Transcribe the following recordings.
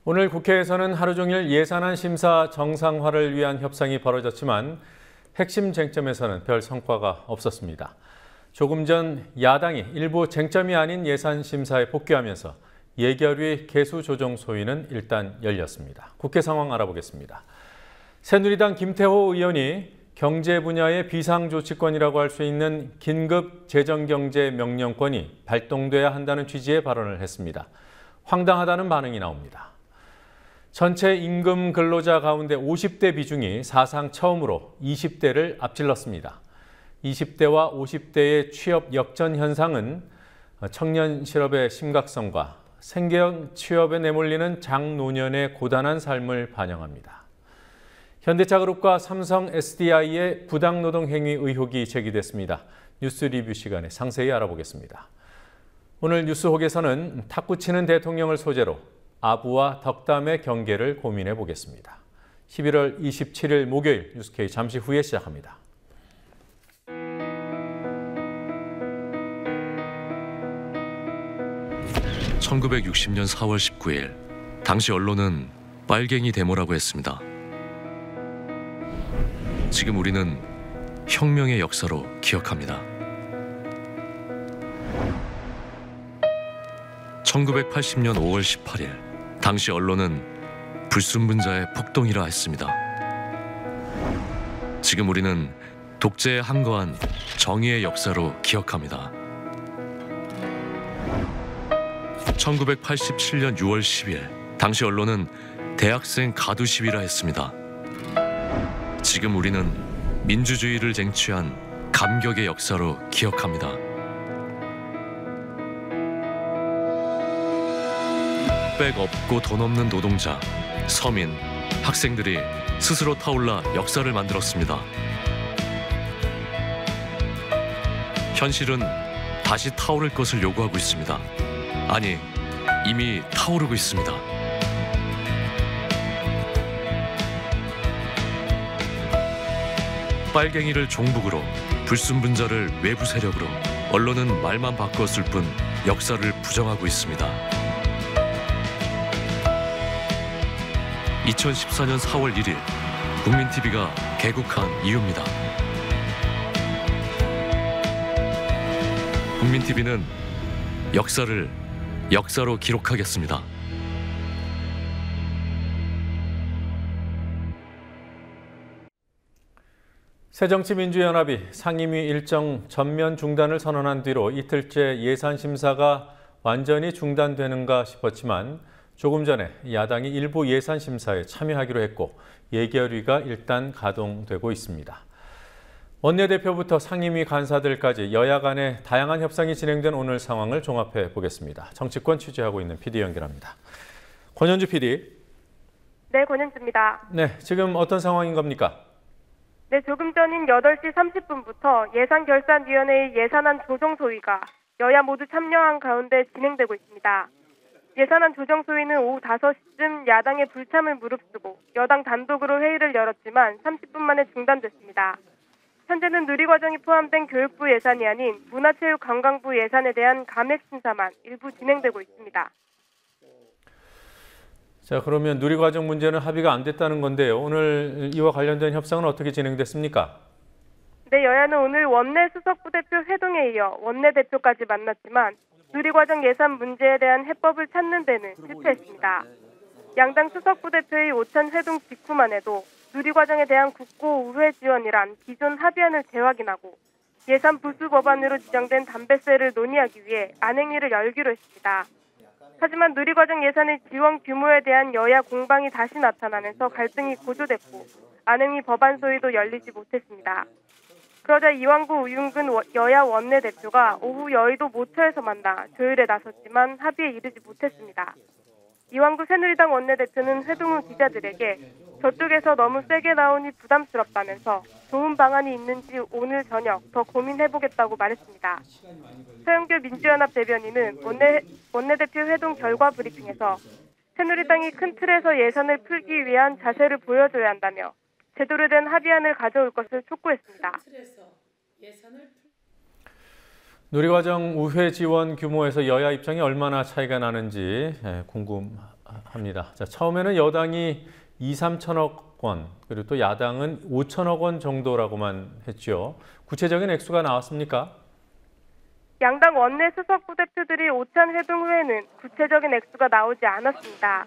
오늘 국회에서는 하루 종일 예산안 심사 정상화를 위한 협상이 벌어졌지만 핵심 쟁점에서는 별 성과가 없었습니다. 조금 전 야당이 일부 쟁점이 아닌 예산 심사에 복귀하면서 예결위 개수 조정 소위는 일단 열렸습니다. 국회 상황 알아보겠습니다. 새누리당 김태호 의원이 경제 분야의 비상조치권이라고 할 수 있는 긴급 재정경제명령권이 발동돼야 한다는 취지의 발언을 했습니다. 황당하다는 반응이 나옵니다. 전체 임금 근로자 가운데 50대 비중이 사상 처음으로 20대를 앞질렀습니다. 20대와 50대의 취업 역전 현상은 청년 실업의 심각성과 생계형 취업에 내몰리는 장노년의 고단한 삶을 반영합니다. 현대차그룹과 삼성 SDI의 부당노동 행위 의혹이 제기됐습니다. 뉴스 리뷰 시간에 상세히 알아보겠습니다. 오늘 뉴스혹에서는 탁구 치는 대통령을 소재로 아부와 덕담의 경계를 고민해 보겠습니다. 11월 27일 목요일 뉴스K 잠시 후에 시작합니다. (1960년 4월 19일) 당시 언론은 빨갱이 데모라고 했습니다. 지금 우리는 혁명의 역사로 기억합니다. 1980년 5월 18일 당시 언론은 불순분자의 폭동이라 했습니다. 지금 우리는 독재에 항거한 정의의 역사로 기억합니다. 1987년 6월 10일 당시 언론은 대학생 가두 시위라 했습니다. 지금 우리는 민주주의를 쟁취한 감격의 역사로 기억합니다. 백 없고 돈 없는 노동자, 서민, 학생들이 스스로 타올라 역사를 만들었습니다. 현실은 다시 타오를 것을 요구하고 있습니다. 아니, 이미 타오르고 있습니다. 빨갱이를 종북으로, 불순분자를 외부 세력으로, 언론은 말만 바꿨을 뿐 역사를 부정하고 있습니다. 2014년 4월 1일 국민TV가 개국한 이유입니다. 국민TV는 역사를 역사로 기록하겠습니다. 새정치민주연합이 상임위 일정 전면 중단을 선언한 뒤로 이틀째 예산 심사가 완전히 중단되는가 싶었지만 조금 전에 야당이 일부 예산 심사에 참여하기로 했고 예결위가 일단 가동되고 있습니다. 원내대표부터 상임위 간사들까지 여야 간의 다양한 협상이 진행된 오늘 상황을 종합해 보겠습니다. 정치권 취재하고 있는 PD 연결합니다. 권현주 PD. 네, 권현주입니다. 네, 지금 어떤 상황인 겁니까? 네, 조금 전인 8시 30분부터 예산결산위원회의 예산안 조정 소위가 여야 모두 참여한 가운데 진행되고 있습니다. 예산안 조정 소위는 오후 5시쯤 야당의 불참을 무릅쓰고 여당 단독으로 회의를 열었지만 30분 만에 중단됐습니다. 현재는 누리과정이 포함된 교육부 예산이 아닌 문화체육관광부 예산에 대한 감액 심사만 일부 진행되고 있습니다. 자, 그러면 누리과정 문제는 합의가 안 됐다는 건데요. 오늘 이와 관련된 협상은 어떻게 진행됐습니까? 네, 여야는 오늘 원내 수석부대표 회동에 이어 원내대표까지 만났지만 누리과정 예산 문제에 대한 해법을 찾는 데는 실패했습니다. 양당 수석부대표의 오찬 회동 직후만 해도 누리과정에 대한 국고 우회 지원이란 기존 합의안을 재확인하고 예산 부수 법안으로 지정된 담배세를 논의하기 위해 안행위를 열기로 했습니다. 하지만 누리과정 예산의 지원 규모에 대한 여야 공방이 다시 나타나면서 갈등이 고조됐고 안행위 법안 소위도 열리지 못했습니다. 그러자 이완구 우윤근 여야 원내대표가 오후 여의도 모처에서 만나 조율에 나섰지만 합의에 이르지 못했습니다. 이완구 새누리당 원내대표는 회동 후 기자들에게 저쪽에서 너무 세게 나오니 부담스럽다면서 좋은 방안이 있는지 오늘 저녁 더 고민해보겠다고 말했습니다. 서영교 민주연합 대변인은 원내대표 회동 결과 브리핑에서 새누리당이 큰 틀에서 예산을 풀기 위한 자세를 보여줘야 한다며 제대로 된 합의안을 가져올 것을 촉구했습니다. 누리과정 우회 지원 규모에서 여야 입장이 얼마나 차이가 나는지 합니다. 자, 처음에는 여당이 2, 3천억 원, 그리고 또 야당은 5천억 원 정도라고만 했죠. 구체적인 액수가 나왔습니까? 양당 원내 수석 부대표들이 오찬 회동 후에는 구체적인 액수가 나오지 않았습니다.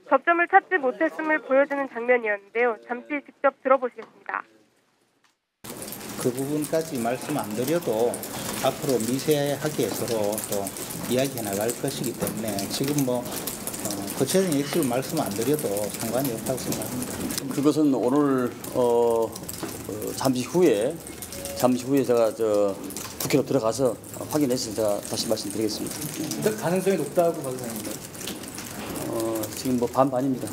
접점을 찾지 못했음을 보여주는 장면이었는데요. 잠시 직접 들어보시겠습니다. 그 부분까지 말씀 안 드려도 앞으로 미세하게 서로 또 이야기해 나갈 것이기 때문에 지금 구체적인 액수를 말씀 안 드려도 상관이 없다고 생각합니다. 그것은 오늘 잠시 후에 제가 국회로 들어가서 확인해서 제가 다시 말씀드리겠습니다. 가능성이 높다고 봐도 됩니다. 지금 반반입니다.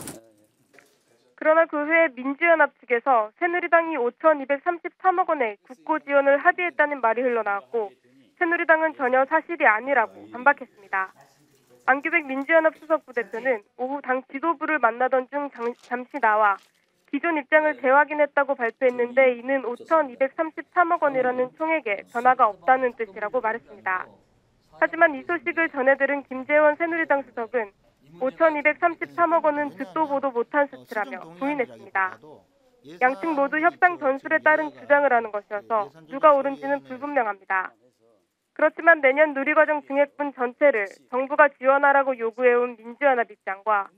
그러나 그 후에 민주연합 측에서 새누리당이 5,233억 원의 국고 지원을 합의했다는 말이 흘러나왔고 새누리당은 전혀 사실이 아니라고 반박했습니다. 안규백 민주연합 수석부대표는 오후 당 지도부를 만나던 중 잠시 나와 기존 입장을 재확인했다고 발표했는데 이는 5,233억 원이라는 총액에 변화가 없다는 뜻이라고 말했습니다. 하지만 이 소식을 전해들은 김재원 새누리당 수석은 5,233억 원은 듣도 보도 못한 수치라며 부인했습니다. 양측 모두 협상 전술에 따른 주장을 하는 것이어서 누가 옳은지는 불분명합니다. 그렇지만 내년 누리과정 증액분 전체를 정부가 지원하라고 요구해온 민주연합 입장과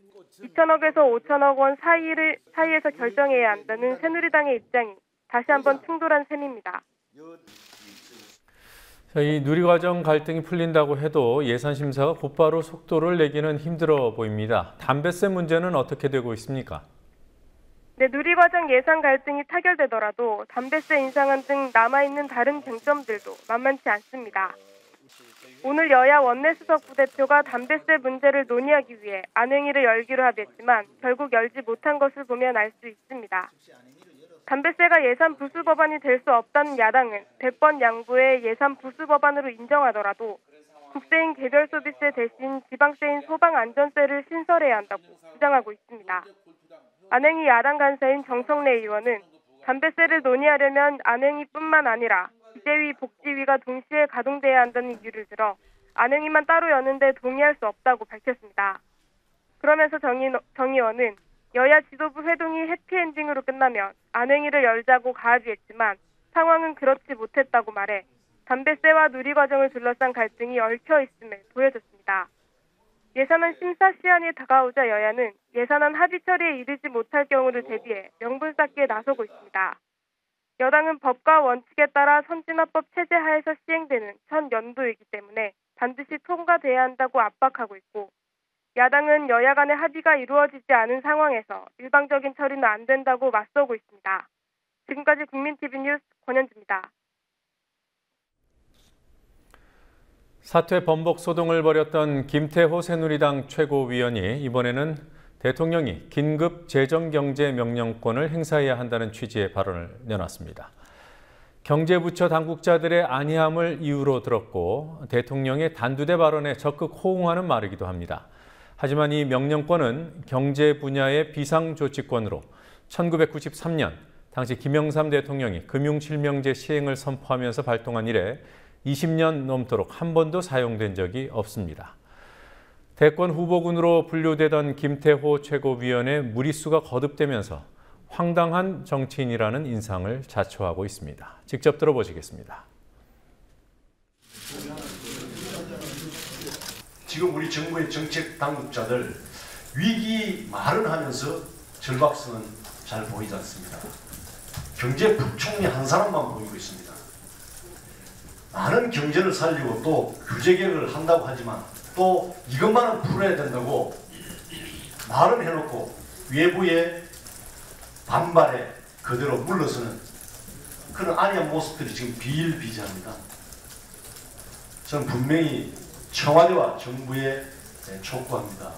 2천억에서 5천억 원 사이에서 결정해야 한다는 새누리당의 입장이 다시 한번 충돌한 셈입니다. 이 누리과정 갈등이 풀린다고 해도 예산 심사가 곧바로 속도를 내기는 힘들어 보입니다. 담배세 문제는 어떻게 되고 있습니까? 네, 누리과정 예산 갈등이 타결되더라도 담배세 인상안 등 남아있는 다른 쟁점들도 만만치 않습니다. 오늘 여야 원내 수석 부대표가 담배세 문제를 논의하기 위해 안행위를 열기로 합의했지만 결국 열지 못한 것을 보면 알 수 있습니다. 담배세가 예산 부수 법안이 될 수 없다는 야당은 100번 양보해 예산 부수 법안으로 인정하더라도 국세인 개별 소비세 대신 지방세인 소방안전세를 신설해야 한다고 주장하고 있습니다. 안행위 야당 간사인 정성래 의원은 담배세를 논의하려면 안행위뿐만 아니라 기재위, 복지위가 동시에 가동돼야 한다는 이유를 들어 안행위만 따로 여는데 동의할 수 없다고 밝혔습니다. 그러면서 정 의원은 여야 지도부 회동이 해피엔딩으로 끝나면 안행위를 열자고 가합의했지만 상황은 그렇지 못했다고 말해 담배세와 누리과정을 둘러싼 갈등이 얽혀 있음을 보여줬습니다. 예산안 심사 시한이 다가오자 여야는 예산안 합의 처리에 이르지 못할 경우를 대비해 명분 쌓기에 나서고 있습니다. 여당은 법과 원칙에 따라 선진화법 체제 하에서 시행되는 첫 연도이기 때문에 반드시 통과돼야 한다고 압박하고 있고 야당은 여야 간의 합의가 이루어지지 않은 상황에서 일방적인 처리는 안 된다고 맞서고 있습니다. 지금까지 국민TV 뉴스 권현주입니다. 사퇴 번복 소동을 벌였던 김태호 새누리당 최고위원이 이번에는 대통령이 긴급 재정경제명령권을 행사해야 한다는 취지의 발언을 내놨습니다. 경제부처 당국자들의 안이함을 이유로 들었고 대통령의 단두대 발언에 적극 호응하는 말이기도 합니다. 하지만 이 명령권은 경제 분야의 비상조치권으로 1993년 당시 김영삼 대통령이 금융실명제 시행을 선포하면서 발동한 이래 20년 넘도록 한 번도 사용된 적이 없습니다. 대권 후보군으로 분류되던 김태호 최고위원의 무리수가 거듭되면서 황당한 정치인이라는 인상을 자초하고 있습니다. 직접 들어보시겠습니다. 지금 우리 정부의 정책 당국자들 위기 말은 하면서 절박성은 잘 보이지 않습니다. 경제 부총리 한 사람만 보이고 있습니다. 많은 경제를 살리고 또 규제 개혁을 한다고 하지만 또 이것만은 풀어야 된다고 말은 해놓고 외부의 반발에 그대로 물러서는 그런 안이한 모습들이 지금 비일비재합니다. 저는 분명히 청와대와 정부에 촉구합니다.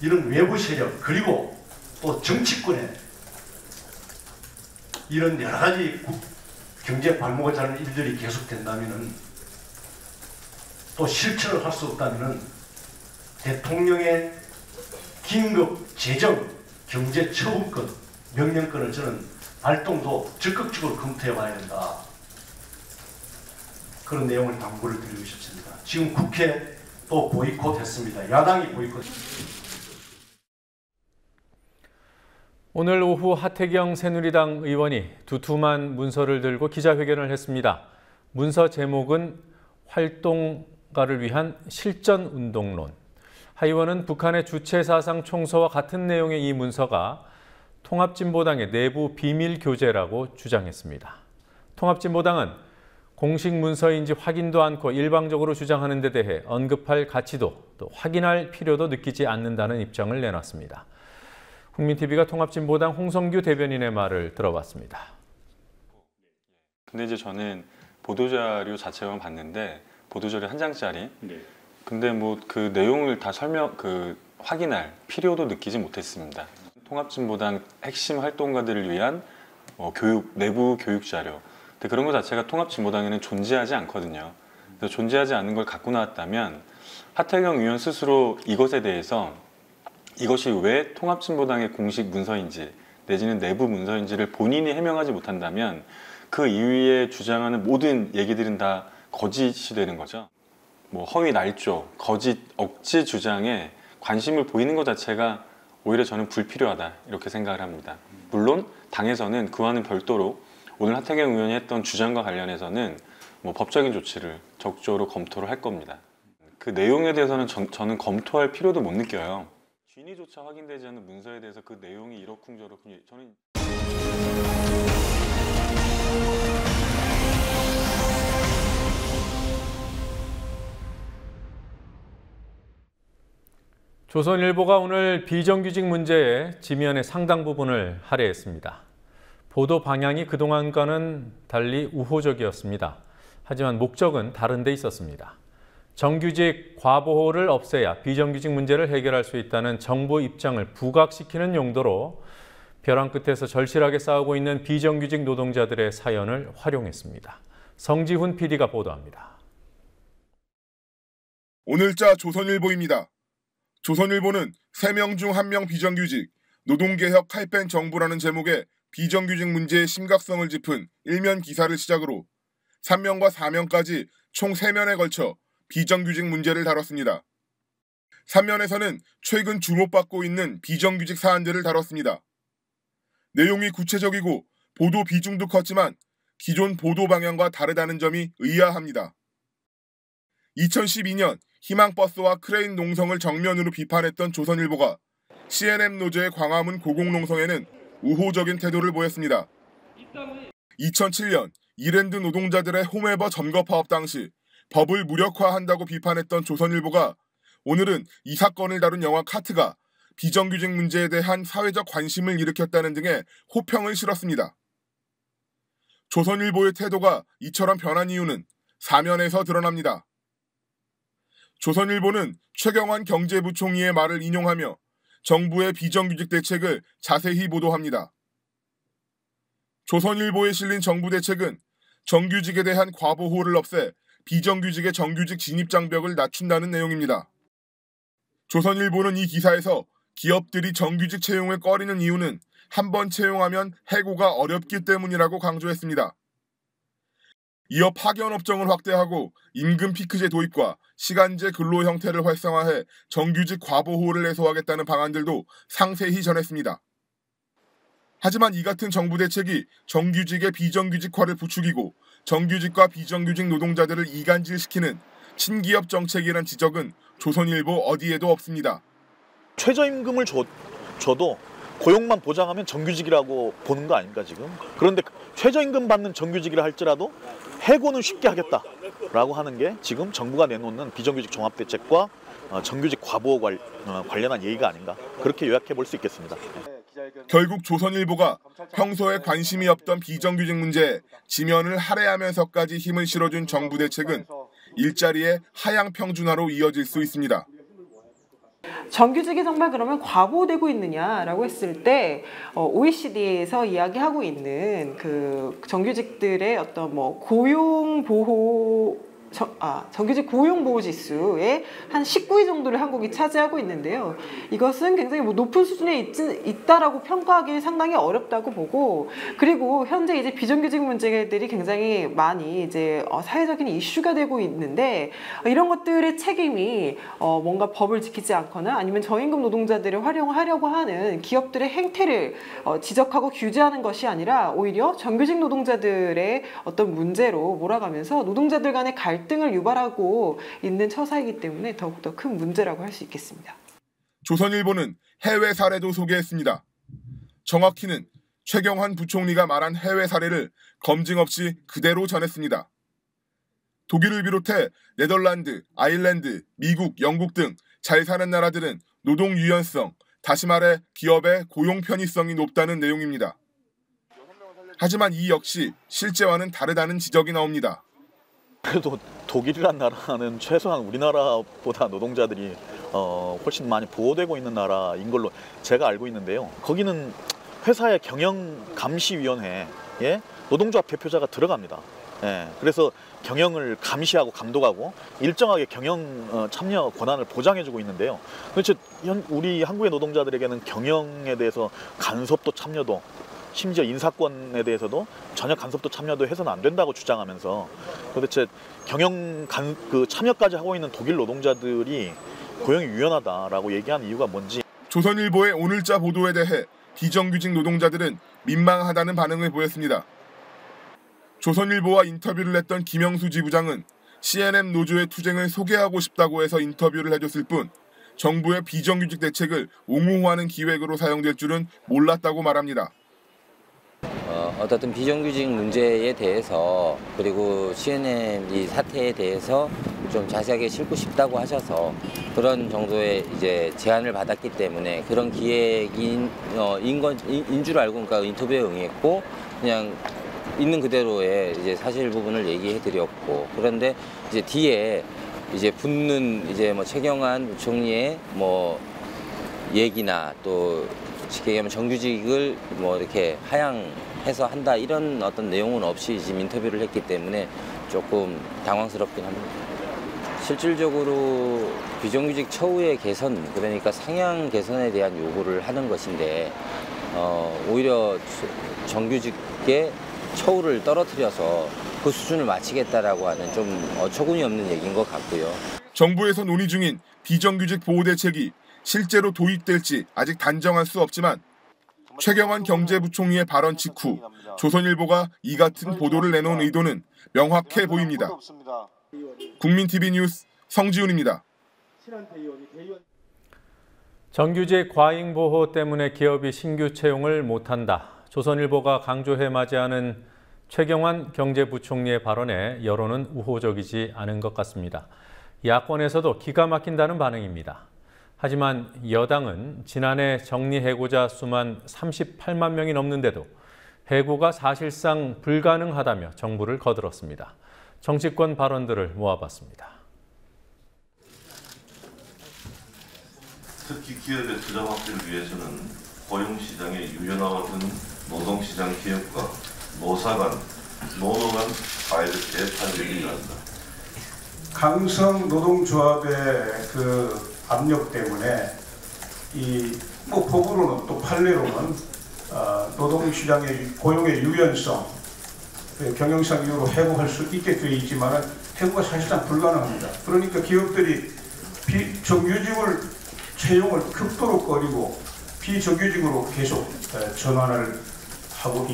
이런 외부 세력 그리고 또 정치권에 이런 여러 가지 경제 발목을 잡는 일들이 계속된다면 또 실천을 할 수 없다면 대통령의 긴급 재정 경제 처분권 명령권을 저는 발동도 적극적으로 검토해 봐야 된다. 그런 내용을 당부를 드리고 싶습니다. 지금 국회 또 보이콧했습니다. 야당이 보이콧. 오늘 오후 하태경 새누리당 의원이 두툼한 문서를 들고 기자회견을 했습니다. 문서 제목은 활동가를 위한 실전운동론. 하 의원은 북한의 주체사상 총서와 같은 내용의 이 문서가 통합진보당의 내부 비밀 교재라고 주장했습니다. 통합진보당은 공식 문서인지 확인도 않고 일방적으로 주장하는 데 대해 언급할 가치도 또 확인할 필요도 느끼지 않는다는 입장을 내놨습니다. 국민TV가 통합진보당 홍성규 대변인의 말을 들어봤습니다. 근데 이제 저는 보도자료 자체만 봤는데 보도자료 한 장짜리. 근데 뭐 그 내용을 다 확인할 필요도 느끼지 못했습니다. 통합진보당 핵심 활동가들을 위한 내부 교육 자료. 근데 그런 것 자체가 통합진보당에는 존재하지 않거든요. 그래서 존재하지 않는 걸 갖고 나왔다면 하태경 의원 스스로 이것에 대해서 이것이 왜 통합진보당의 공식 문서인지 내지는 내부 문서인지를 본인이 해명하지 못한다면 그 이후에 주장하는 모든 얘기들은 다 거짓이 되는 거죠. 뭐 허위 날조, 거짓, 억지 주장에 관심을 보이는 것 자체가 오히려 저는 불필요하다 이렇게 생각을 합니다. 물론 당에서는 그와는 별도로 오늘 하태경 의원이 했던 주장과 관련해서는 뭐 법적인 조치를 적극적으로 검토를 할 겁니다. 그 내용에 대해서는 저는 검토할 필요도 못 느껴요. 진위조차 확인되지 않는 문서에 대해서 그 내용이 이러쿵저러쿵 저는 조선일보가 오늘 비정규직 문제에 지면의 상당 부분을 할애했습니다. 보도 방향이 그동안과는 달리 우호적이었습니다. 하지만 목적은 다른 데 있었습니다. 정규직 과보호를 없애야 비정규직 문제를 해결할 수 있다는 정부 입장을 부각시키는 용도로 벼랑 끝에서 절실하게 싸우고 있는 비정규직 노동자들의 사연을 활용했습니다. 성지훈 PD가 보도합니다. 오늘자 조선일보입니다. 조선일보는 3명 중 1명 비정규직, 노동개혁 칼뺀 정부라는 제목의 비정규직 문제의 심각성을 짚은 일면 기사를 시작으로 3면과 4면까지 총 3면에 걸쳐 비정규직 문제를 다뤘습니다. 3면에서는 최근 주목받고 있는 비정규직 사안들을 다뤘습니다. 내용이 구체적이고 보도 비중도 컸지만 기존 보도 방향과 다르다는 점이 의아합니다. 2012년 희망버스와 크레인 농성을 정면으로 비판했던 조선일보가 CNM 노조의 광화문 고공농성에는 우호적인 태도를 보였습니다. 2007년 이랜드 노동자들의 홈웨버 점거 파업 당시 법을 무력화한다고 비판했던 조선일보가 오늘은 이 사건을 다룬 영화 카트가 비정규직 문제에 대한 사회적 관심을 일으켰다는 등의 호평을 실었습니다. 조선일보의 태도가 이처럼 변한 이유는 사면에서 드러납니다. 조선일보는 최경환 경제부총리의 말을 인용하며 정부의 비정규직 대책을 자세히 보도합니다. 조선일보에 실린 정부 대책은 정규직에 대한 과보호를 없애 비정규직의 정규직 진입 장벽을 낮춘다는 내용입니다. 조선일보는 이 기사에서 기업들이 정규직 채용을 꺼리는 이유는 한 번 채용하면 해고가 어렵기 때문이라고 강조했습니다. 이어 파견 업종을 확대하고 임금 피크제 도입과 시간제 근로 형태를 활성화해 정규직 과보호를 해소하겠다는 방안들도 상세히 전했습니다. 하지만 이 같은 정부 대책이 정규직의 비정규직화를 부추기고 정규직과 비정규직 노동자들을 이간질시키는 친기업 정책이란 지적은 조선일보 어디에도 없습니다. 최저임금을 줘도 고용만 보장하면 정규직이라고 보는 거 아닙니까 지금? 그런데 최저임금 받는 정규직이라 할지라도 해고는 쉽게 하겠다라고 하는 게 지금 정부가 내놓는 비정규직 종합대책과 정규직 과보호 관련한 얘기가 아닌가 그렇게 요약해 볼 수 있겠습니다. 결국 조선일보가 평소에 관심이 없던 비정규직 문제에 지면을 할애하면서까지 힘을 실어준 정부 대책은 일자리의 하향 평준화로 이어질 수 있습니다. 정규직이 정말 그러면 과보되고 있느냐라고 했을 때 OECD에서 이야기하고 있는 그 정규직들의 어떤 고용 보호 정규직 고용보호지수의 한 19위 정도를 한국이 차지하고 있는데요. 이것은 굉장히 높은 수준에 있다라고 평가하기 상당히 어렵다고 보고, 그리고 현재 이제 비정규직 문제들이 굉장히 많이 이제 사회적인 이슈가 되고 있는데, 이런 것들의 책임이 뭔가 법을 지키지 않거나 아니면 저임금 노동자들을 활용하려고 하는 기업들의 행태를 지적하고 규제하는 것이 아니라 오히려 정규직 노동자들의 어떤 문제로 몰아가면서 노동자들 간의 갈등을 유발하고 있는 처사이기 때문에 더욱더 큰 문제라고 할 수 있겠습니다. 조선일보는 해외 사례도 소개했습니다. 정확히는 최경환 부총리가 말한 해외 사례를 검증 없이 그대로 전했습니다. 독일을 비롯해 네덜란드, 아일랜드, 미국, 영국 등 잘 사는 나라들은 노동 유연성, 다시 말해 기업의 고용 편의성이 높다는 내용입니다. 하지만 이 역시 실제와는 다르다는 지적이 나옵니다. 그래도 독일이란 나라는 최소한 우리나라보다 노동자들이 훨씬 많이 보호되고 있는 나라인 걸로 제가 알고 있는데요. 거기는 회사의 경영감시위원회에 노동조합 대표자가 들어갑니다. 그래서 경영을 감시하고 감독하고 일정하게 경영 참여 권한을 보장해주고 있는데요. 도대체 우리 한국의 노동자들에게는 경영에 대해서 간섭도 참여도, 심지어 인사권에 대해서도 전혀 간섭도 참여도 해서는 안 된다고 주장하면서 도대체 경영 참여까지 하고 있는 독일 노동자들이 고용이 유연하다라고 얘기하는 이유가 뭔지. 조선일보의 오늘자 보도에 대해 비정규직 노동자들은 민망하다는 반응을 보였습니다. 조선일보와 인터뷰를 했던 김영수 지부장은 CNM 노조의 투쟁을 소개하고 싶다고 해서 인터뷰를 해줬을 뿐 정부의 비정규직 대책을 옹호하는 기획으로 사용될 줄은 몰랐다고 말합니다. 어떤 비정규직 문제에 대해서 그리고 CNM 이 사태에 대해서 좀 자세하게 싣고 싶다고 하셔서 그런 정도의 이제 제안을 받았기 때문에 그런 기획인 줄 알고 그러니까 인터뷰에 응했고 그냥 있는 그대로의 이제 사실 부분을 얘기해드렸고, 그런데 이제 뒤에 이제 붙는 이제 뭐 최경환 부총리의 뭐 얘기나 또 쉽게 얘기하면 정규직을 뭐 이렇게 하향해서 한다 이런 어떤 내용은 없이 지금 인터뷰를 했기 때문에 조금 당황스럽긴 합니다. 실질적으로 비정규직 처우의 개선, 그러니까 상향 개선에 대한 요구를 하는 것인데 오히려 정규직의 처우를 떨어뜨려서 그 수준을 맞추겠다라고 하는 좀 어처구니 없는 얘기인 것 같고요. 정부에서 논의 중인 비정규직 보호 대책이 실제로 도입될지 아직 단정할 수 없지만 최경환 경제부총리의 발언 직후 조선일보가 이 같은 보도를 내놓은 의도는 명확해 보입니다. 국민TV 뉴스 성지훈입니다. 정규직 과잉 보호 때문에 기업이 신규 채용을 못한다. 조선일보가 강조해 맞이하는 최경환 경제부총리의 발언에 여론은 우호적이지 않은 것 같습니다. 야권에서도 기가 막힌다는 반응입니다. 하지만 여당은 지난해 정리해고자 수만 38만 명이 넘는데도 해고가 사실상 불가능하다며 정부를 거들었습니다. 정치권 발언들을 모아봤습니다. 특히 기업의 투자 확대를 위해서는 고용시장의 유연화와 같은 노동시장 개혁과 노사 간, 노노 간 파일을 재판되기 일한다. 강성 노동조합의 그 압력 때문에 뭐 법으로는 또 판례로는 노동시장의 고용의 유연성, 경영상 이유로 해고할 수 있게 되어 있지만 해고가 사실상 불가능합니다. 그러니까 기업들이 비정규직을 채용을 극도로 꺼리고 비정규직으로 계속 전환을 하고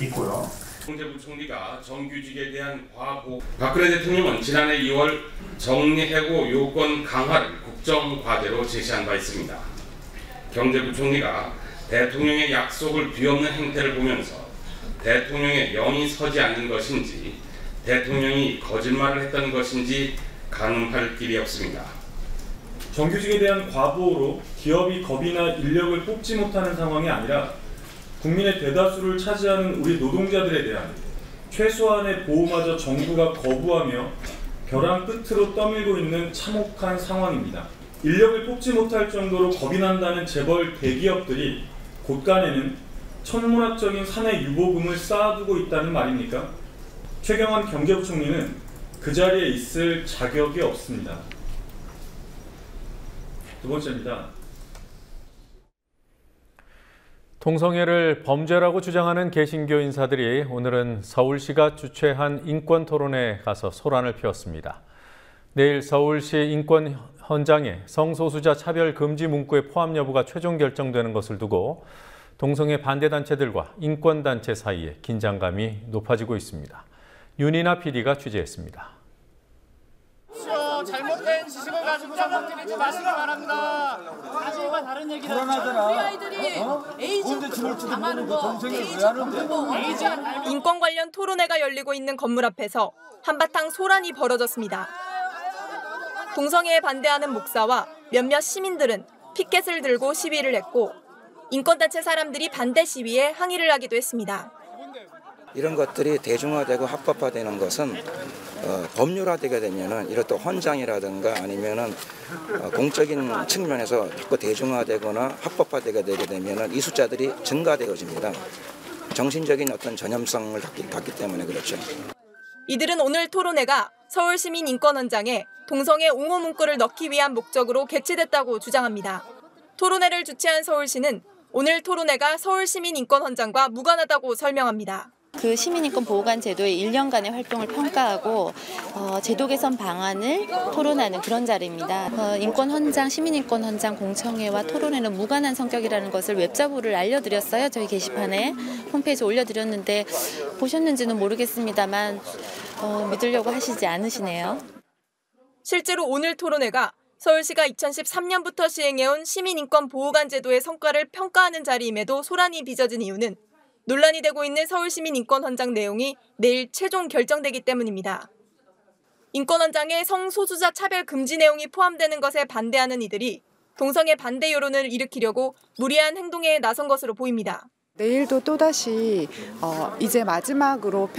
있고요. 경제부총리가 정규직에 대한 과보. 박근혜 대통령은 지난해 2월 정리해고 요건 강화를 국정과제로 제시한 바 있습니다. 경제부총리가 대통령의 약속을 뒤엎는 행태를 보면서 대통령의 영이 서지 않는 것인지 대통령이 거짓말을 했던 것인지 가늠할 길이 없습니다. 정규직에 대한 과보호로 기업이 겁이나 인력을 뽑지 못하는 상황이 아니라 국민의 대다수를 차지하는 우리 노동자들에 대한 최소한의 보호마저 정부가 거부하며 벼랑 끝으로 떠밀고 있는 참혹한 상황입니다. 인력을 뽑지 못할 정도로 겁이 난다는 재벌 대기업들이 곳간에는 천문학적인 사내 유보금을 쌓아두고 있다는 말입니까? 최경환 경제부총리는 그 자리에 있을 자격이 없습니다. 두 번째입니다. 동성애를 범죄라고 주장하는 개신교 인사들이 오늘은 서울시가 주최한 인권토론회에 가서 소란을 피웠습니다. 내일 서울시 인권헌장에 성소수자 차별 금지 문구의 포함 여부가 최종 결정되는 것을 두고 동성애 반대단체들과 인권단체 사이에 긴장감이 높아지고 있습니다. 윤이나 PD가 취재했습니다. 잘못된 지식을 가지고 선동들이지 마시기 바랍니다. 사실과 다른 얘기를 하잖아. 우리 아이들이 에이즈 당하는 거, 에이즈 인권 관련 토론회가 열리고 있는 건물 앞에서 한바탕 소란이 벌어졌습니다. 동성애에 반대하는 목사와 몇몇 시민들은 피켓을 들고 시위를 했고 인권단체 사람들이 반대 시위에 항의를 하기도 했습니다. 이런 것들이 대중화되고 합법화되는 것은 법률화되게 되면은 이런 또 헌장이라든가 아니면은 공적인 측면에서 자꾸 대중화되거나 합법화되게 되게 되면은 이 숫자들이 증가되어집니다. 정신적인 어떤 전염성을 갖기 때문에 그렇죠. 이들은 오늘 토론회가 서울시민인권헌장에 동성애 옹호 문구를 넣기 위한 목적으로 개최됐다고 주장합니다. 토론회를 주최한 서울시는 오늘 토론회가 서울시민인권헌장과 무관하다고 설명합니다. 그 시민인권 보호관 제도의 1년간의 활동을 평가하고 제도 개선 방안을 토론하는 그런 자리입니다. 인권헌장, 시민인권헌장 공청회와 토론회는 무관한 성격이라는 것을 웹자보를 알려드렸어요. 저희 게시판에 홈페이지에 올려드렸는데 보셨는지는 모르겠습니다만 믿으려고 하시지 않으시네요. 실제로 오늘 토론회가 서울시가 2013년부터 시행해온 시민인권 보호관 제도의 성과를 평가하는 자리임에도 소란이 빚어진 이유는 논란이 되고 있는 서울시민인권헌장 내용이 내일 최종 결정되기 때문입니다. 인권헌장에 성소수자 차별 금지 내용이 포함되는 것에 반대하는 이들이 동성애 반대 여론을 일으키려고 무리한 행동에 나선 것으로 보입니다. 내일도 또다시 이제 마지막으로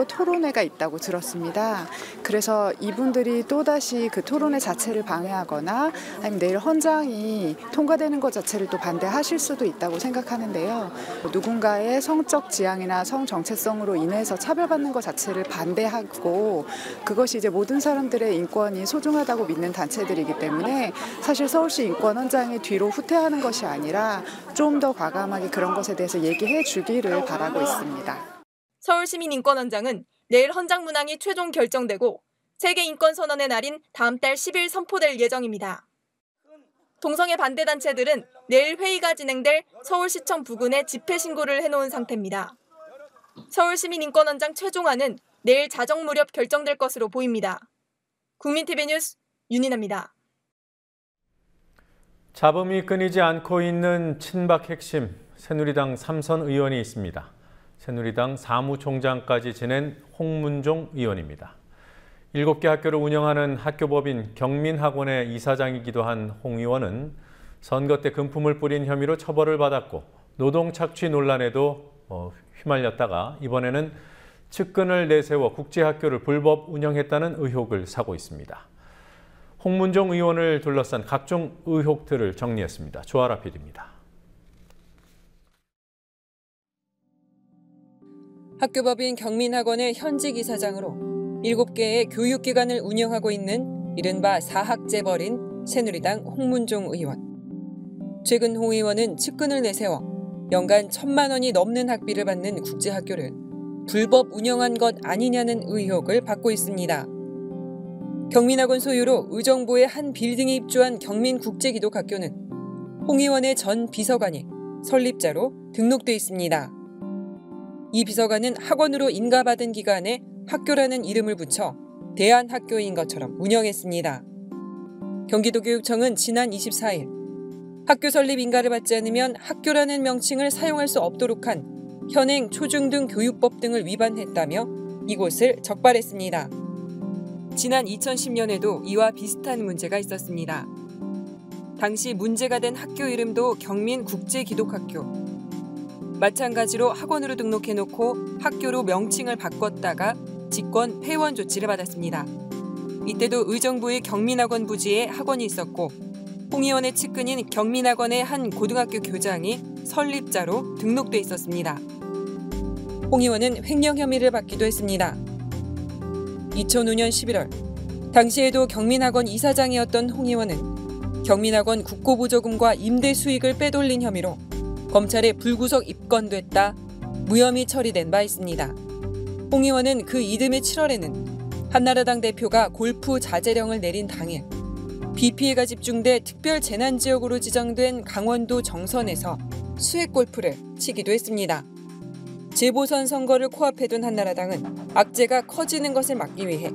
토론회가 있다고 들었습니다. 그래서 이분들이 또다시 그 토론회 자체를 방해하거나 아니면 내일 헌장이 통과되는 것 자체를 또 반대하실 수도 있다고 생각하는데요. 누군가의 성적 지향이나 성 정체성으로 인해서 차별받는 것 자체를 반대하고 그것이 이제 모든 사람들의 인권이 소중하다고 믿는 단체들이기 때문에 사실 서울시 인권헌장이 뒤로 후퇴하는 것이 아니라 좀 더 과감하게 그런 것에 대해서 얘기해 주기를 바라고 있습니다. 서울시민인권헌장은 내일 헌장 문항이 최종 결정되고 세계인권선언의 날인 다음 달 10일 선포될 예정입니다. 동성애 반대단체들은 내일 회의가 진행될 서울시청 부근에 집회 신고를 해놓은 상태입니다. 서울시민인권헌장 최종안은 내일 자정 무렵 결정될 것으로 보입니다. 국민TV 뉴스 윤이나입니다. 잡음이 끊이지 않고 있는 친박 핵심 새누리당 3선 의원이 있습니다. 새누리당 사무총장까지 지낸 홍문종 의원입니다. 7개 학교를 운영하는 학교법인 경민학원의 이사장이기도 한 홍 의원은 선거 때 금품을 뿌린 혐의로 처벌을 받았고 노동 착취 논란에도 휘말렸다가 이번에는 측근을 내세워 국제학교를 불법 운영했다는 의혹을 사고 있습니다. 홍문종 의원을 둘러싼 각종 의혹들을 정리했습니다. 조아라 PD입니다. 학교법인 경민학원의 현직 이사장으로 7개의 교육기관을 운영하고 있는 이른바 사학재벌인 새누리당 홍문종 의원. 최근 홍 의원은 측근을 내세워 연간 1,000만 원이 넘는 학비를 받는 국제학교를 불법 운영한 것 아니냐는 의혹을 받고 있습니다. 경민학원 소유로 의정부의 한 빌딩에 입주한 경민국제기독학교는 홍 의원의 전 비서관이 설립자로 등록돼 있습니다. 이 비서관은 학원으로 인가받은 기간에 학교라는 이름을 붙여 대안학교인 것처럼 운영했습니다. 경기도교육청은 지난 24일 학교 설립 인가를 받지 않으면 학교라는 명칭을 사용할 수 없도록 한 현행 초중등 교육법 등을 위반했다며 이곳을 적발했습니다. 지난 2010년에도 이와 비슷한 문제가 있었습니다. 당시 문제가 된 학교 이름도 경민국제기독학교. 마찬가지로 학원으로 등록해놓고 학교로 명칭을 바꿨다가 직권 폐원 조치를 받았습니다. 이때도 의정부의 경민학원 부지에 학원이 있었고 홍 의원의 측근인 경민학원의 한 고등학교 교장이 설립자로 등록돼 있었습니다. 홍 의원은 횡령 혐의를 받기도 했습니다. 2005년 11월 당시에도 경민학원 이사장이었던 홍 의원은 경민학원 국고보조금과 임대 수익을 빼돌린 혐의로 검찰에 불구속 입건됐다 무혐의 처리된 바 있습니다. 홍 의원은 그 이듬해 7월에는 한나라당 대표가 골프 자제령을 내린 당일 비 피해가 집중돼 특별 재난지역으로 지정된 강원도 정선에서 수액 골프를 치기도 했습니다. 재보선 선거를 코앞에 둔 한나라당은 악재가 커지는 것을 막기 위해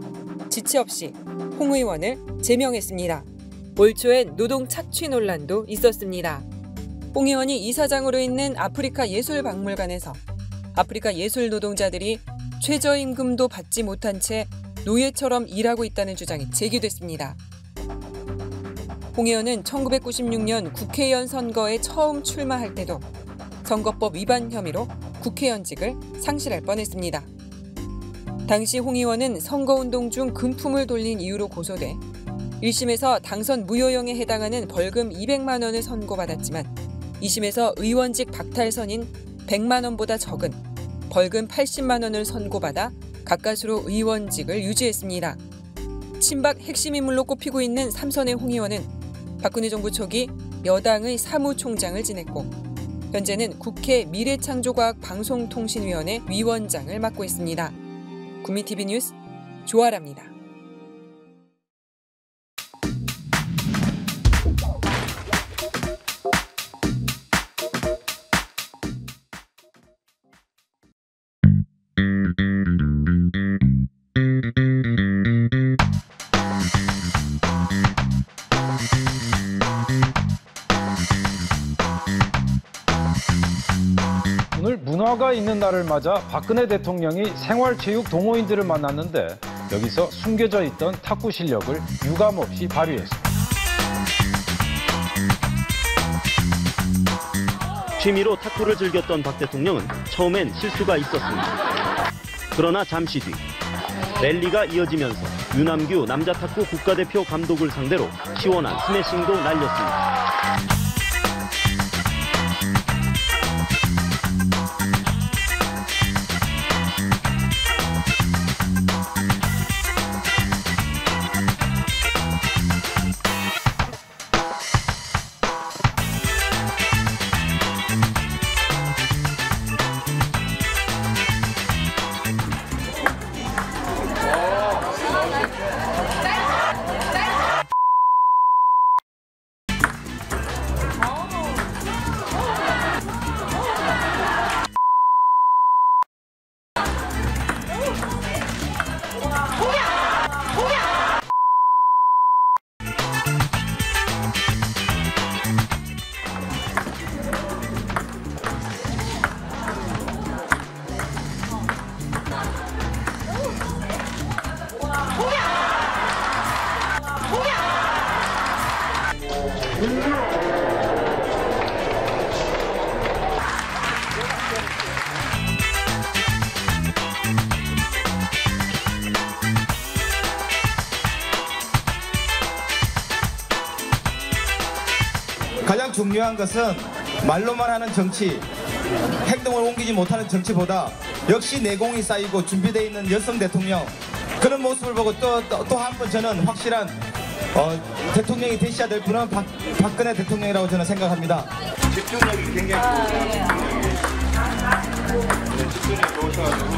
지체 없이 홍 의원을 제명했습니다. 올 초엔 노동 착취 논란도 있었습니다. 홍 의원이 이사장으로 있는 아프리카 예술박물관에서 아프리카 예술 노동자들이 최저임금도 받지 못한 채 노예처럼 일하고 있다는 주장이 제기됐습니다. 홍 의원은 1996년 국회의원 선거에 처음 출마할 때도 선거법 위반 혐의로 국회의원직을 상실할 뻔했습니다. 당시 홍 의원은 선거운동 중 금품을 돌린 이유로 고소돼 1심에서 당선 무효형에 해당하는 벌금 200만 원을 선고받았지만 2심에서 의원직 박탈선인 100만 원보다 적은 벌금 80만 원을 선고받아 가까스로 의원직을 유지했습니다. 친박 핵심 인물로 꼽히고 있는 삼선의 홍 의원은 박근혜 정부 초기 여당의 사무총장을 지냈고 현재는 국회 미래창조과학방송통신위원회 위원장을 맡고 있습니다. 국민TV 뉴스 조아라입니다. 오늘 문화가 있는 날을 맞아 박근혜 대통령이 생활체육 동호인들을 만났는데 여기서 숨겨져 있던 탁구 실력을 유감없이 발휘했습니다. 취미로 탁구를 즐겼던 박 대통령은 처음엔 실수가 있었습니다. 그러나 잠시 뒤 랠리가 이어지면서 유남규 남자 탁구 국가대표 감독을 상대로 시원한 스매싱도 날렸습니다. 가장 중요한 것은 말로만 하는 정치, 행동을 옮기지 못하는 정치보다 역시 내공이 쌓이고 준비되어 있는 여성 대통령, 그런 모습을 보고 또 한 번 저는 확실한 대통령이 되셔야 될 분은 박근혜 대통령이라고 저는 생각합니다. 집중력이 굉장히 집중력이 좋으셔가지고.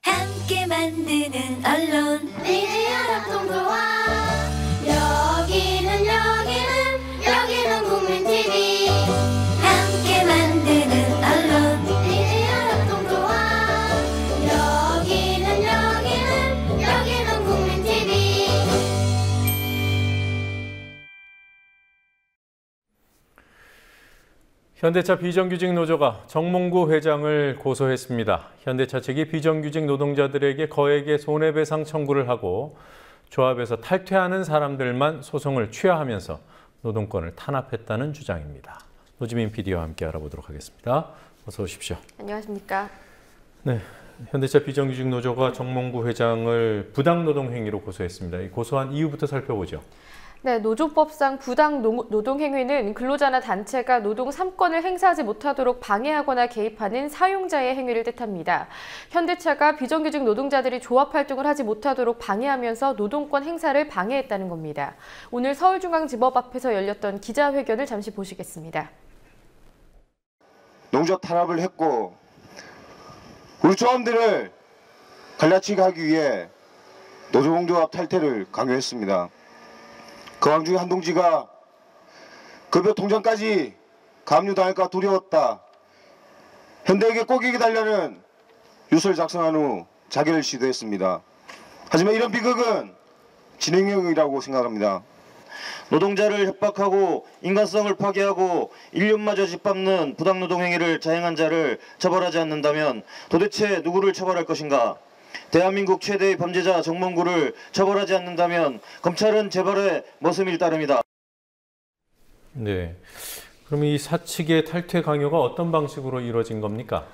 함께 만드는 언론 미디어 동조와 여기는 국민TV 함께 만드는 언론 미디어 동조와 여기는 국민TV. 현대차 비정규직 노조가 정몽구 회장을 고소했습니다. 현대차 측이 비정규직 노동자들에게 거액의 손해배상 청구를 하고 조합에서 탈퇴하는 사람들만 소송을 취하하면서 노동권을 탄압했다는 주장입니다. 노지민 PD와 함께 알아보도록 하겠습니다. 어서 오십시오. 안녕하십니까. 네, 현대차 비정규직 노조가 정몽구 회장을 부당노동 행위로 고소했습니다. 이 고소한 이유부터 살펴보죠. 네, 노조법상 부당 노동행위는 근로자나 단체가 노동 3권을 행사하지 못하도록 방해하거나 개입하는 사용자의 행위를 뜻합니다. 현대차가 비정규직 노동자들이 조합 활동을 하지 못하도록 방해하면서 노동권 행사를 방해했다는 겁니다. 오늘 서울중앙지법 앞에서 열렸던 기자회견을 잠시 보시겠습니다. 농조 탄압을 했고 우리 조합들을 갈라치게 하기 위해 노조공조합 탈퇴를 강요했습니다. 그 와중에 한 동지가 급여 통장까지 감유당할까 두려웠다. 현대에게 꼬기게 달라는 유서를 작성한 후 자결을 시도했습니다. 하지만 이런 비극은 진행형이라고 생각합니다. 노동자를 협박하고 인간성을 파괴하고 인륜마저 짓밟는 부당노동 행위를 자행한 자를 처벌하지 않는다면 도대체 누구를 처벌할 것인가? 대한민국 최대의 범죄자 정몽구를 처벌하지 않는다면 검찰은 재벌의 모습일 따름이다. 네, 그럼 이 사측의 탈퇴 강요가 어떤 방식으로 이루어진 겁니까?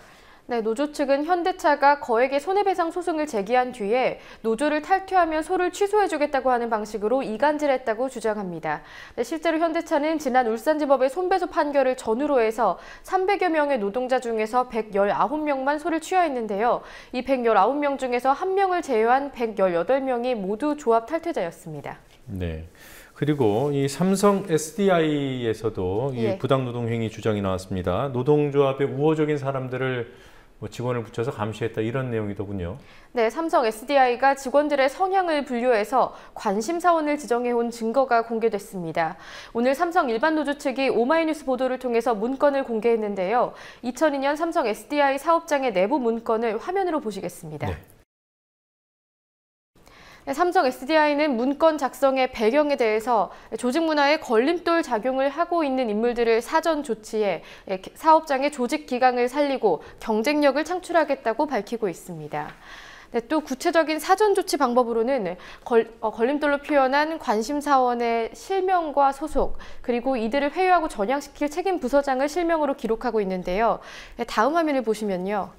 네, 노조 측은 현대차가 거액의 손해배상 소송을 제기한 뒤에 노조를 탈퇴하면 소를 취소해주겠다고 하는 방식으로 이간질했다고 주장합니다. 네, 실제로 현대차는 지난 울산지법의 손배소 판결을 전후로 해서 300여 명의 노동자 중에서 119명만 소를 취하했는데요. 이 119명 중에서 1명을 제외한 118명이 모두 조합 탈퇴자였습니다. 네. 그리고 이 삼성 SDI에서도 예. 이 부당노동행위 주장이 나왔습니다. 노동조합의 우호적인 사람들을 직원을 붙여서 감시했다 이런 내용이더군요. 네, 삼성 SDI가 직원들의 성향을 분류해서 관심사원을 지정해온 증거가 공개됐습니다. 오늘 삼성 일반노조 측이 오마이뉴스 보도를 통해서 문건을 공개했는데요. 2002년 삼성 SDI 사업장의 내부 문건을 화면으로 보시겠습니다. 네. 삼성 SDI는 문건 작성의 배경에 대해서 조직 문화에 걸림돌 작용을 하고 있는 인물들을 사전 조치해 사업장의 조직 기강을 살리고 경쟁력을 창출하겠다고 밝히고 있습니다. 네, 또 구체적인 사전 조치 방법으로는 걸림돌로 표현한 관심사원의 실명과 소속, 그리고 이들을 회유하고 전향시킬 책임 부서장을 실명으로 기록하고 있는데요. 네, 다음 화면을 보시면요.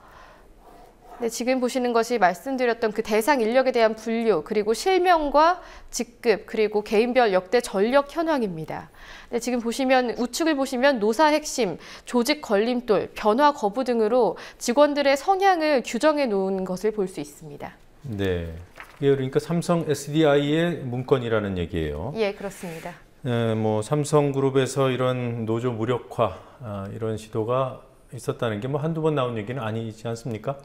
네, 지금 보시는 것이 말씀드렸던 그 대상 인력에 대한 분류, 그리고 실명과 직급, 그리고 개인별 역대 전력 현황입니다. 네, 지금 보시면 우측을 보시면 노사 핵심, 조직 걸림돌, 변화 거부 등으로 직원들의 성향을 규정해 놓은 것을 볼 수 있습니다. 네, 이게 그러니까 삼성 SDI의 문건이라는 얘기예요. 예, 그렇습니다. 뭐 삼성그룹에서 이런 노조 무력화 이런 시도가 있었다는 게 뭐 한두 번 나온 얘기는 아니지 않습니까?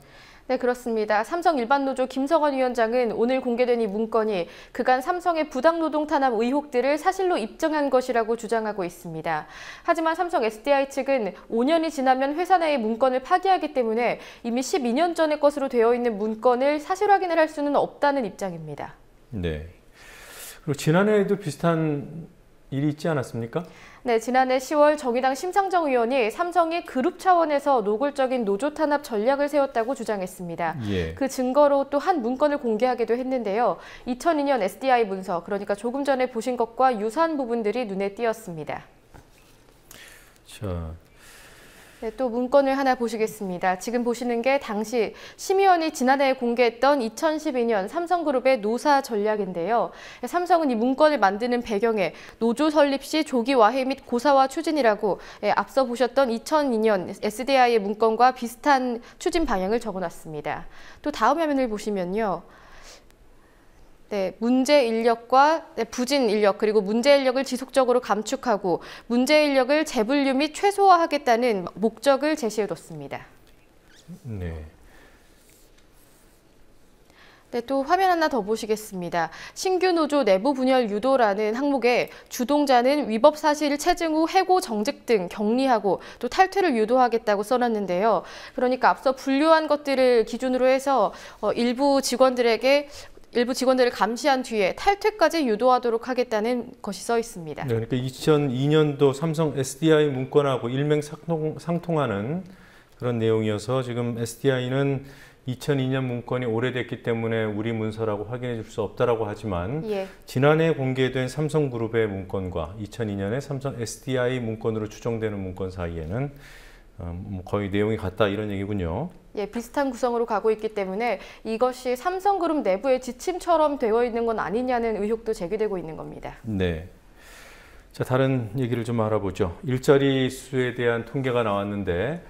네, 그렇습니다. 삼성 일반노조 김성환 위원장은 오늘 공개된 이 문건이 그간 삼성의 부당노동 탄압 의혹들을 사실로 입증한 것이라고 주장하고 있습니다. 하지만 삼성 SDI 측은 5년이 지나면 회사 내의 문건을 파기하기 때문에 이미 12년 전의 것으로 되어 있는 문건을 사실 확인을 할 수는 없다는 입장입니다. 네. 그리고 지난해에도 비슷한 일이 있지 않았습니까? 네, 지난해 10월 정의당 심상정 의원이 삼성이 그룹 차원에서 노골적인 노조 탄압 전략을 세웠다고 주장했습니다. 예. 그 증거로 또 한 문건을 공개하기도 했는데요. 2002년 SDI 문서, 그러니까 조금 전에 보신 것과 유사한 부분들이 눈에 띄었습니다. 자. 네, 또 문건을 하나 보시겠습니다. 지금 보시는 게 당시 심의원이 지난해 공개했던 2012년 삼성그룹의 노사 전략인데요. 삼성은 이 문건을 만드는 배경에 노조 설립 시 조기 와해 및 고사화 추진이라고 앞서 보셨던 2002년 SDI의 문건과 비슷한 추진 방향을 적어놨습니다. 또 다음 화면을 보시면요. 네, 문제 인력과 부진 인력, 그리고 문제 인력을 지속적으로 감축하고 문제 인력을 재분류 및 최소화하겠다는 목적을 제시해뒀습니다. 네. 네, 또 화면 하나 더 보시겠습니다. 신규 노조 내부 분열 유도라는 항목에 주동자는 위법 사실 체증 후 해고 정직 등 격리하고 또 탈퇴를 유도하겠다고 써놨는데요. 그러니까 앞서 분류한 것들을 기준으로 해서 일부 직원들을 감시한 뒤에 탈퇴까지 유도하도록 하겠다는 것이 써 있습니다. 네, 그러니까 2002년도 삼성 SDI 문건하고 일맥상통하는 그런 내용이어서 지금 SDI는 2002년 문건이 오래됐기 때문에 우리 문서라고 확인해 줄 수 없다라고 하지만 예. 지난해 공개된 삼성그룹의 문건과 2002년에 삼성 SDI 문건으로 추정되는 문건 사이에는 거의 내용이 같다 이런 얘기군요. 예, 비슷한 구성으로 가고 있기 때문에 이것이 삼성그룹 내부의 지침처럼 되어 있는 건 아니냐는 의혹도 제기되고 있는 겁니다. 네. 자, 다른 얘기를 좀 알아보죠. 일자리 수에 대한 통계가 나왔는데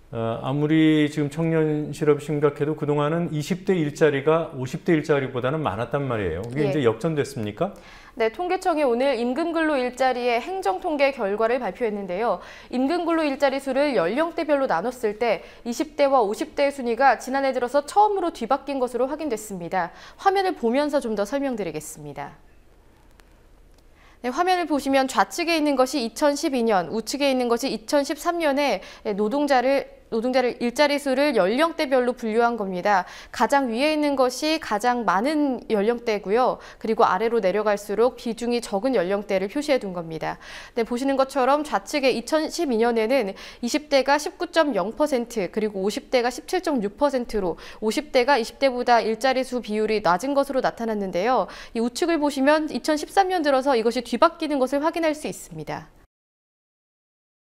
아무리 지금 청년 실업이 심각해도 그동안은 20대 일자리가 50대 일자리보다는 많았단 말이에요. 이게 예. 이제 역전됐습니까? 네, 통계청이 오늘 임금근로 일자리의 행정통계 결과를 발표했는데요. 임금근로 일자리 수를 연령대별로 나눴을 때 20대와 50대의 순위가 지난해 들어서 처음으로 뒤바뀐 것으로 확인됐습니다. 화면을 보면서 좀 더 설명드리겠습니다. 네, 화면을 보시면 좌측에 있는 것이 2012년, 우측에 있는 것이 2013년에 노동자를 일자리 수를 연령대별로 분류한 겁니다. 가장 위에 있는 것이 가장 많은 연령대고요. 그리고 아래로 내려갈수록 비중이 적은 연령대를 표시해 둔 겁니다. 네, 보시는 것처럼 좌측에 2012년에는 20대가 19.0%, 그리고 50대가 17.6%로 50대가 20대보다 일자리 수 비율이 낮은 것으로 나타났는데요. 이 우측을 보시면 2013년 들어서 이것이 뒤바뀌는 것을 확인할 수 있습니다.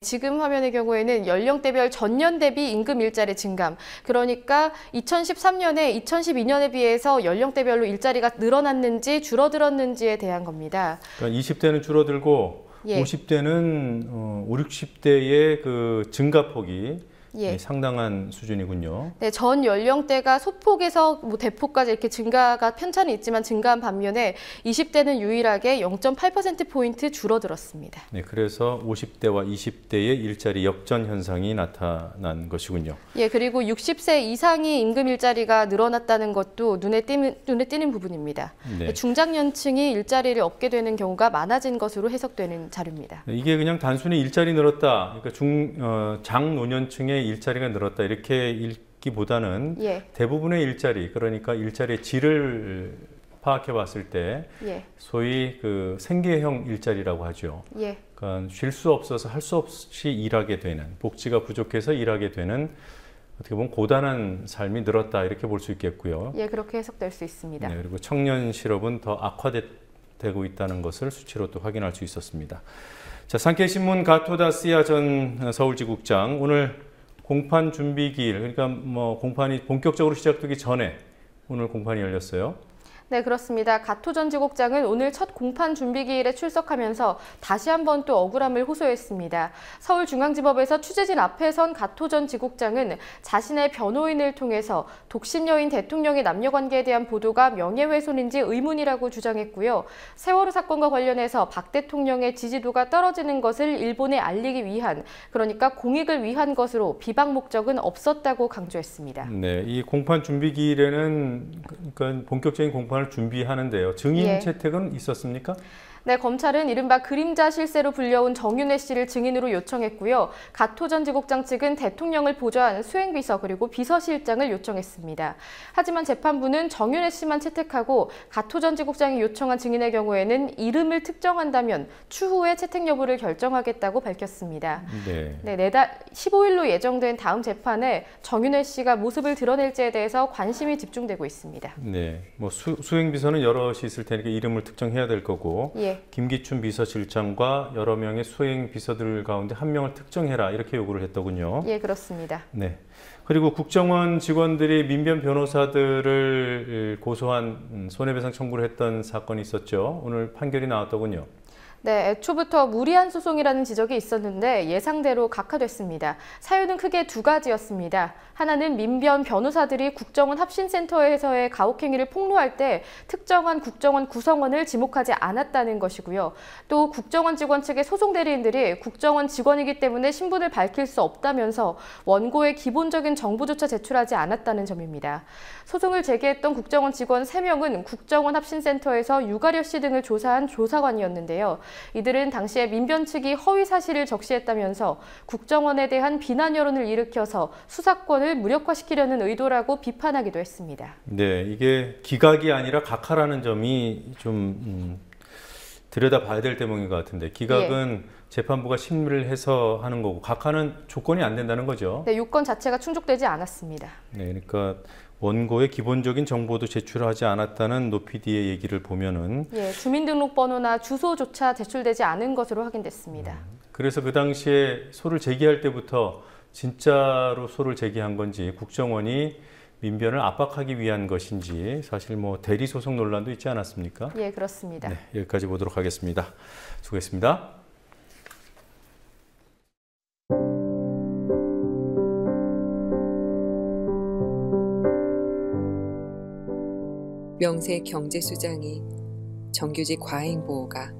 지금 화면의 경우에는 연령대별 전년 대비 임금 일자리 증감, 그러니까 2013년에 2012년에 비해서 연령대별로 일자리가 늘어났는지 줄어들었는지에 대한 겁니다. 그러니까 20대는 줄어들고 예. 50대는 5, 60대의 그 증가폭이 예. 상당한 수준이군요. 네, 전 연령대가 소폭에서 대폭까지 이렇게 증가가 편차는 있지만 증가한 반면에 20대는 유일하게 0.8%포인트 줄어들었습니다. 네, 그래서 50대와 20대의 일자리 역전 현상이 나타난 것이군요. 예, 그리고 60세 이상이 임금 일자리가 늘어났다는 것도 눈에 띄는 부분입니다. 네. 중장년층이 일자리를 얻게 되는 경우가 많아진 것으로 해석되는 자료입니다. 네, 이게 그냥 단순히 일자리 늘었다, 그러니까 장노년층의 일자리가 늘었다 이렇게 읽기보다는 예. 대부분의 일자리, 그러니까 일자리의 질을 파악해 봤을 때 예. 소위 그 생계형 일자리라고 하죠. 예. 그러니까 쉴 수 없어서 할 수 없이 일하게 되는, 복지가 부족해서 일하게 되는 어떻게 보면 고단한 삶이 늘었다 이렇게 볼 수 있겠고요. 예, 그렇게 해석될 수 있습니다. 네, 그리고 청년 실업은 더 악화되고 있다는 것을 수치로 또 확인할 수 있었습니다. 자, 산케이신문 가토다시아 전 서울지국장, 오늘 공판 준비기일, 그러니까 공판이 본격적으로 시작되기 전에 오늘 공판이 열렸어요. 네, 그렇습니다. 가토 전 지국장은 오늘 첫 공판 준비기일에 출석하면서 다시 한번 또 억울함을 호소했습니다. 서울중앙지법에서 취재진 앞에 선 가토 전 지국장은 자신의 변호인을 통해서 독신여인 대통령의 남녀관계에 대한 보도가 명예훼손인지 의문이라고 주장했고요. 세월호 사건과 관련해서 박 대통령의 지지도가 떨어지는 것을 일본에 알리기 위한, 그러니까 공익을 위한 것으로 비방 목적은 없었다고 강조했습니다. 네, 이 공판 준비기일에는 그러니까 본격적인 공판 준비하는데요. 증인 예. 채택은 있었습니까? 네, 검찰은 이른바 그림자 실세로 불려온 정윤회 씨를 증인으로 요청했고요. 가토 전 지국장 측은 대통령을 보좌한 수행비서 그리고 비서실장을 요청했습니다. 하지만 재판부는 정윤회 씨만 채택하고 가토 전 지국장이 요청한 증인의 경우에는 이름을 특정한다면 추후에 채택 여부를 결정하겠다고 밝혔습니다. 네. 네, 내달 15일로 예정된 다음 재판에 정윤회 씨가 모습을 드러낼지에 대해서 관심이 집중되고 있습니다. 네, 수행비서는 여럿이 있을 테니까 이름을 특정해야 될 거고. 예. 김기춘 비서실장과 여러 명의 수행 비서들 가운데 한 명을 특정해라 이렇게 요구를 했더군요. 예, 그렇습니다. 네. 그리고 국정원 직원들이 민변 변호사들을 고소한 손해배상 청구를 했던 사건이 있었죠. 오늘 판결이 나왔더군요. 네, 애초부터 무리한 소송이라는 지적이 있었는데 예상대로 각하됐습니다. 사유는 크게 두 가지였습니다. 하나는 민변 변호사들이 국정원 합신센터에서의 가혹행위를 폭로할 때 특정한 국정원 구성원을 지목하지 않았다는 것이고요. 또 국정원 직원 측의 소송 대리인들이 국정원 직원이기 때문에 신분을 밝힐 수 없다면서 원고의 기본적인 정보조차 제출하지 않았다는 점입니다. 소송을 제기했던 국정원 직원 3명은 국정원 합신센터에서 유가려 씨 등을 조사한 조사관이었는데요. 이들은 당시에 민변 측이 허위 사실을 적시했다면서 국정원에 대한 비난 여론을 일으켜서 수사권을 무력화시키려는 의도라고 비판하기도 했습니다. 네, 이게 기각이 아니라 각하라는 점이 좀 들여다봐야 될 대목인 것 같은데, 기각은 재판부가 심리를 해서 하는 거고 각하는 조건이 안 된다는 거죠. 네, 요건 자체가 충족되지 않았습니다. 네, 그러니까 원고의 기본적인 정보도 제출하지 않았다는 노 PD의 얘기를 보면은 주민등록번호나 주소조차 제출되지 않은 것으로 확인됐습니다. 그래서 그 당시에 소를 제기할 때부터 진짜로 소를 제기한 건지 국정원이 민변을 압박하기 위한 것인지 사실 뭐 대리소송 논란도 있지 않았습니까? 예, 그렇습니다. 네, 여기까지 보도록 하겠습니다. 수고했습니다. 명세 경제수장이 정규직 과잉 보호가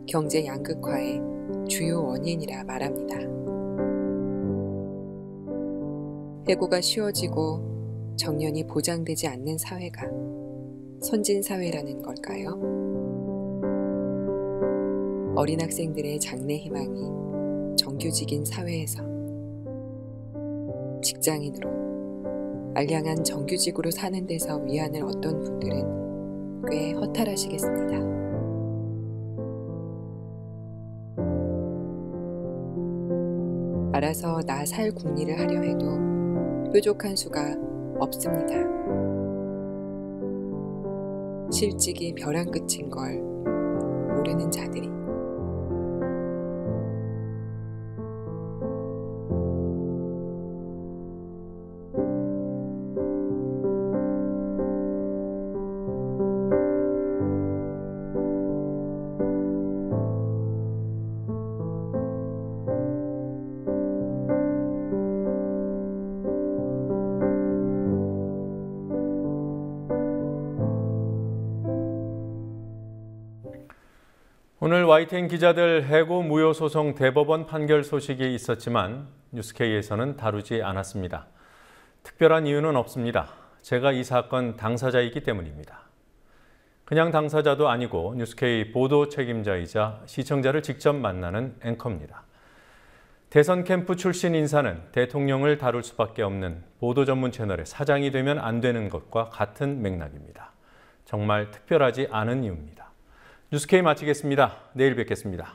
경제 양극화의 주요 원인이라 말합니다. 해고가 쉬워지고 정년이 보장되지 않는 사회가 선진 사회라는 걸까요? 어린 학생들의 장래 희망이 정규직인 사회에서 직장인으로 알량한 정규직으로 사는 데서 위안을 얻던 분들은 꽤 허탈하시겠습니다. 알아서 나 살 궁리를 하려 해도 뾰족한 수가 없습니다. 실직이 벼랑 끝인 걸 모르는 자들이 오늘 YTN 기자들 해고 무효 소송 대법원 판결 소식이 있었지만 뉴스K에서는 다루지 않았습니다. 특별한 이유는 없습니다. 제가 이 사건 당사자이기 때문입니다. 그냥 당사자도 아니고 뉴스K 보도 책임자이자 시청자를 직접 만나는 앵커입니다. 대선 캠프 출신 인사는 대통령을 다룰 수밖에 없는 보도 전문 채널의 사장이 되면 안 되는 것과 같은 맥락입니다. 정말 특별하지 않은 이유입니다. 뉴스K 마치겠습니다. 내일 뵙겠습니다.